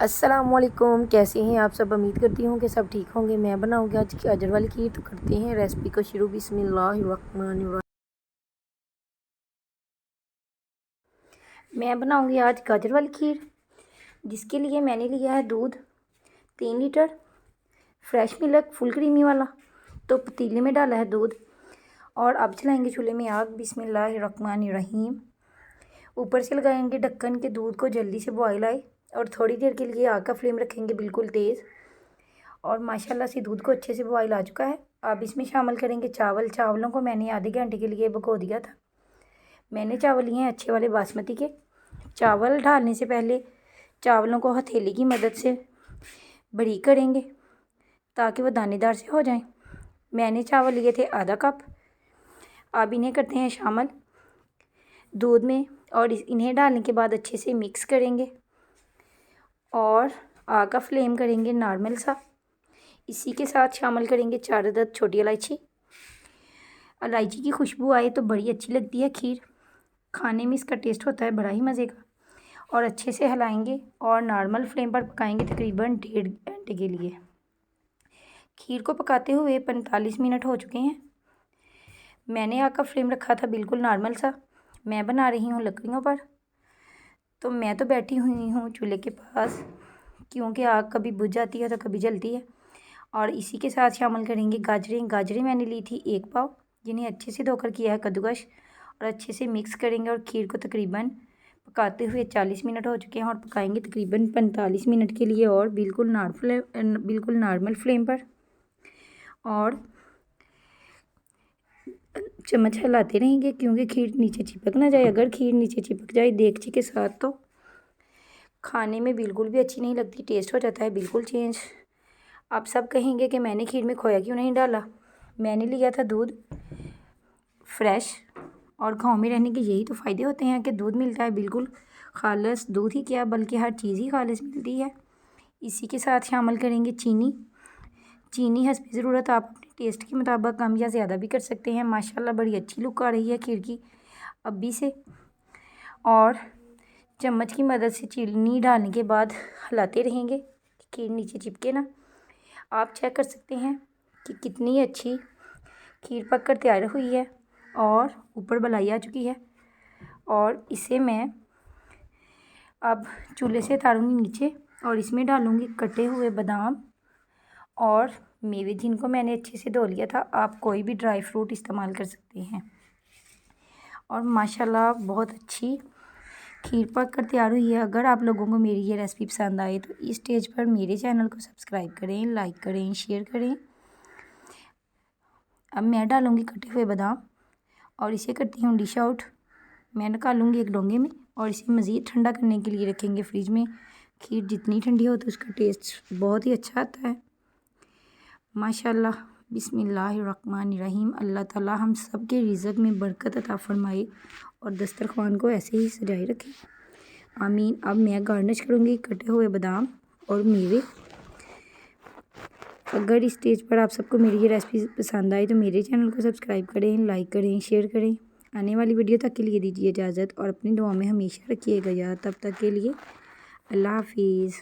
अस्सलामुअलैकुम, कैसे हैं आप सब। उम्मीद करती हूँ कि सब ठीक होंगे। मैं बनाऊँगी आज गाजर वाली खीर। तो करते हैं रेसिपी को शुरू। बिस्मिल्लाहिर्रहमानिर्रहीम। मैं बनाऊँगी आज गाजर वाली खीर, जिसके लिए मैंने लिया है दूध 3 litre, fresh milk full creamy वाला। तो पतीले में डाला है दूध और अब चलाएंगे चूल्हे में आग। बिस्मिल्लाहिर्रहमानिर्रहीम। ऊपर से लगाएंगे ढक्कन के दूध को जल्दी से बॉयल आए और थोड़ी देर के लिए आग का फ्लेम रखेंगे बिल्कुल तेज़। और माशाल्लाह से दूध को अच्छे से बॉयल आ चुका है। अब इसमें शामिल करेंगे चावल। चावलों को मैंने आधे घंटे के लिए भिगो दिया था। मैंने चावल लिए हैं अच्छे वाले बासमती के। चावल डालने से पहले चावलों को हथेली की मदद से बारीक करेंगे ताकि वह दानेदार से हो जाएं। मैंने चावल लिए थे आधा कप। अब इन्हें करते हैं शामिल दूध में और इन्हें डालने के बाद अच्छे से मिक्स करेंगे और आग का फ्लेम करेंगे नॉर्मल सा। इसी के साथ शामिल करेंगे 4 अदद छोटी इलायची। इलायची की खुशबू आए तो बड़ी अच्छी लगती है खीर, खाने में इसका टेस्ट होता है बड़ा ही मज़े का। और अच्छे से हिलाएंगे और नॉर्मल फ्लेम पर पकाएंगे तकरीबन 1.5 घंटे के लिए। खीर को पकाते हुए 45 मिनट हो चुके हैं। मैंने आग का फ्लेम रखा था बिल्कुल नॉर्मल सा। मैं बना रही हूँ लकड़ियों पर, तो मैं तो बैठी हुई हूँ चूल्हे के पास, क्योंकि आग कभी बुझ जाती है तो कभी जलती है। और इसी के साथ शामिल करेंगे गाजरें। गाजरें मैंने ली थी 1 पाव, जिन्हें अच्छे से धोकर किया है कद्दूकश। और अच्छे से मिक्स करेंगे और खीर को तकरीबन पकाते हुए 40 मिनट हो चुके हैं और पकाएंगे तकरीबन 45 मिनट के लिए और बिल्कुल नॉर्मल फ्लेम पर। और चम्मच हिलाते रहेंगे क्योंकि खीर नीचे चिपक ना जाए। अगर खीर नीचे चिपक जाए देगची के साथ तो खाने में बिल्कुल भी अच्छी नहीं लगती, टेस्ट हो जाता है बिल्कुल चेंज। आप सब कहेंगे कि मैंने खीर में खोया क्यों नहीं डाला। मैंने लिया था दूध फ्रेश, और गाँव में रहने के यही तो फ़ायदे होते हैं कि दूध मिलता है बिल्कुल खालिस। दूध ही क्या बल्कि हर चीज़ ही खालिस मिलती है। इसी के साथ शामिल करेंगे चीनी। चीनी हस्ब ज़रूरत, आप अपने टेस्ट के मुताबिक कम या ज़्यादा भी कर सकते हैं। माशाल्लाह बड़ी अच्छी लुक आ रही है खीर की अभी से। और चम्मच की मदद से चीनी डालने के बाद हिलाते रहेंगे, खीर नीचे चिपके ना। आप चेक कर सकते हैं कि कितनी अच्छी खीर पक कर तैयार हुई है और ऊपर मलाई आ चुकी है। और इसे मैं अब चूल्हे से उतारूँगी नीचे और इसमें डालूँगी कटे हुए बादाम और मेवे, जिनको मैंने अच्छे से धो लिया था। आप कोई भी ड्राई फ्रूट इस्तेमाल कर सकते हैं। और माशाल्लाह बहुत अच्छी खीर पक कर तैयार हुई है। अगर आप लोगों को मेरी ये रेसिपी पसंद आए तो इस स्टेज पर मेरे चैनल को सब्सक्राइब करें, लाइक करें, शेयर करें। अब मैं डालूँगी कटे हुए बादाम और इसे करती हूँ डिश आउट। मैं निकालूँगी एक डोंगे में और इसे मज़ीद ठंडा करने के लिए रखेंगे फ्रिज में। खीर जितनी ठंडी हो तो उसका टेस्ट बहुत ही अच्छा आता है माशाल्लाह। बिस्मिल्लाहिर्रहमानिर्रहीम। अल्लाह ताला हम सब के रिज़्क़ में बरकत अता फ़रमाए और दस्तरख़्वान को ऐसे ही सजाए रखे, आमीन। अब मैं गार्निश करूँगी कटे हुए बादाम और मेवे। अगर इस स्टेज पर आप सबको मेरी ये रेसिपी पसंद आई तो मेरे चैनल को सब्सक्राइब करें, लाइक करें, शेयर करें। आने वाली वीडियो तक के लिए दीजिए इजाज़त और अपनी दुआ में हमेशा रखिएगा याद। तब तक के लिए अल्लाह हाफिज़।